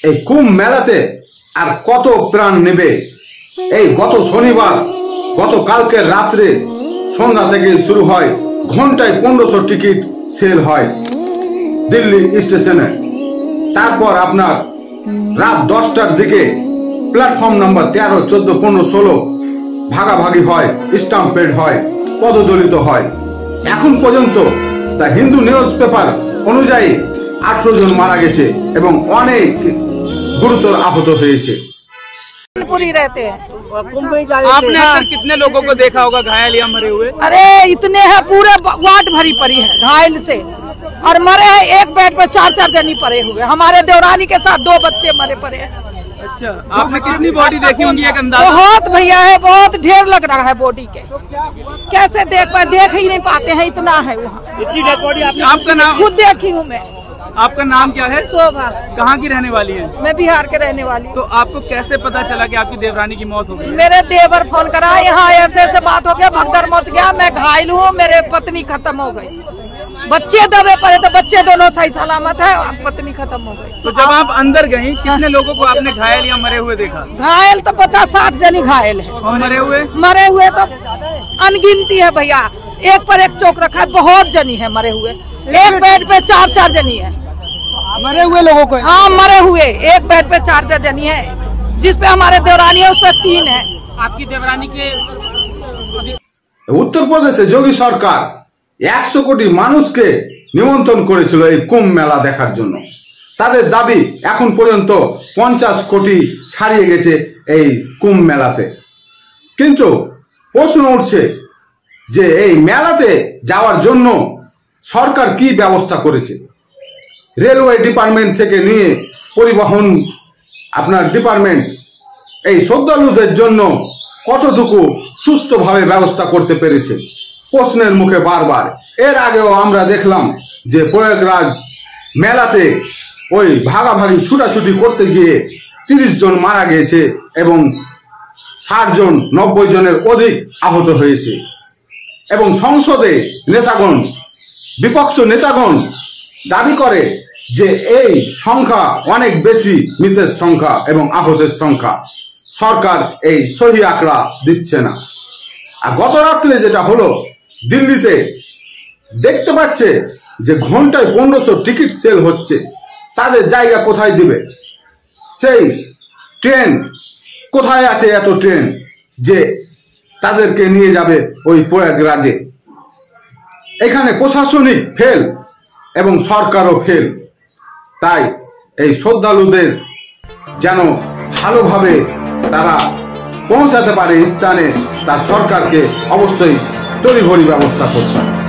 এই কুম্ভ মেলাতে আর কত প্রাণ নেবে। এই গত শনিবার গতকালকের রাত্রে সন্ধ্যা থেকে শুরু হয়, ঘন্টায় 1500 টিকিট সেল হয় দিল্লি স্টেশনে। তারপর আপনার রাত 10টার দিকে প্ল্যাটফর্ম নাম্বার 13, 14, 15, 16 ভাগাভাগি হয়, স্টাম্পেড হয়, পদদলিত হয়। এখন পর্যন্ত দ্য হিন্দু নিউজ পেপার অনুযায়ী 18 জন मारा गए এবং অনেক गुरुतर आहत হয়েছে। रहते हैं। आपने अक्सर कितने लोगों को देखा होगा घायल या मरे हुए? अरे इतने हैं, पूरे वार्ड भरी पड़ी है घायल से, और मरे हैं एक बेड पर 4-4 जनी पड़े हुए। हमारे देवरानी के साथ 2 बच्चे मरे पड़े हैं। अच्छा, आपने कितनी बॉडी देखी होंगी एक अंदाजा? बहुत भैया है, बहुत ढेर लग रहा है बॉडी के। कैसे देख ही नहीं पाते हैं, इतना है वहाँ। आपका नाम? खुद देखी हूँ मैं। आपका नाम क्या है? शोभा। कहाँ की रहने वाली है? मैं बिहार के रहने वाली हूँ। तो आपको कैसे पता चला कि आपकी देवरानी की मौत हो गई? मेरे देवर फोन करा, यहाँ ऐसे बात हो गया, भगदड़ मच गया, मैं घायल हूँ, मेरे पत्नी खत्म हो गई। बच्चे दबे पड़े तो बच्चे दोनों सही सलामत है, पत्नी खत्म हो गई। तो जब आप अंदर गयी, कितने लोगों को आपने घायल या मरे हुए देखा? घायल तो 50-60 जनी घायल है। और मरे हुए तो अनगिनती है भैया, एक पर एक चौक रखा है, बहुत जनी है मरे हुए। एक बेड पे 4-4 जनी है मरे हुए लोगों को। हाँ, मरे हुए एक बेड पे 4-4 जनी है, जिसपे हमारे देवरानी है उसपे 3 है। आपकी देवरानी के उत्तर प्रदेशे योगी सरकार 100 কোটি মানুষকে নিমন্ত্রণ করেছিল এই কুম্ভ মেলা দেখার জন্য। তাদের দাবি এখন পর্যন্ত 50 কোটি ছাড়িয়ে গেছে এই কুম্ভ মেলাতে। কিন্তু প্রশ্ন উঠছে যে এই মেলাতে যাওয়ার জন্য সরকার কি ব্যবস্থা করেছে। রেলওয়ে ডিপার্টমেন্ট থেকে নিয়ে পরিবহন আপনার ডিপার্টমেন্ট এই শ্রদ্ধালুদের জন্য কতটুকু সুস্থভাবে ব্যবস্থা করতে পেরেছে, প্রশ্নের মুখে বারবার। এর আগেও আমরা দেখলাম যে প্রয়াগরাজ মেলাতে ওই ভাগাভাগি ছুটাছুটি করতে গিয়ে 30 জন মারা গিয়েছে এবং 60 জন 90 জনের অধিক আহত হয়েছে। এবং সংসদে নেতাগণ, বিপক্ষ নেতাগণ দাবি করে যে এই সংখ্যা অনেক বেশি, মৃতের সংখ্যা এবং আহতের সংখ্যা। সরকার এই সহি আঁকড়া দিচ্ছে না। আর গত রাত্রে যেটা হলো, দিল্লিতে দেখতে পাচ্ছে যে ঘন্টায় 1500 টিকিট সেল হচ্ছে। তাদের জায়গা কোথায় দিবে? সেই ট্রেন কোথায় আছে? এত ট্রেন যে তাদেরকে নিয়ে যাবে ওই প্রয়াগরাজে। এখানে প্রশাসনিক ফেল এবং সরকারও ফেল। তাই এই শ্রদ্ধালুদের যেন ভালোভাবে তারা পৌঁছাতে পারে স্থানে, তার সরকারকে অবশ্যই তড়িঘড়ি ব্যবস্থা করতে হবে।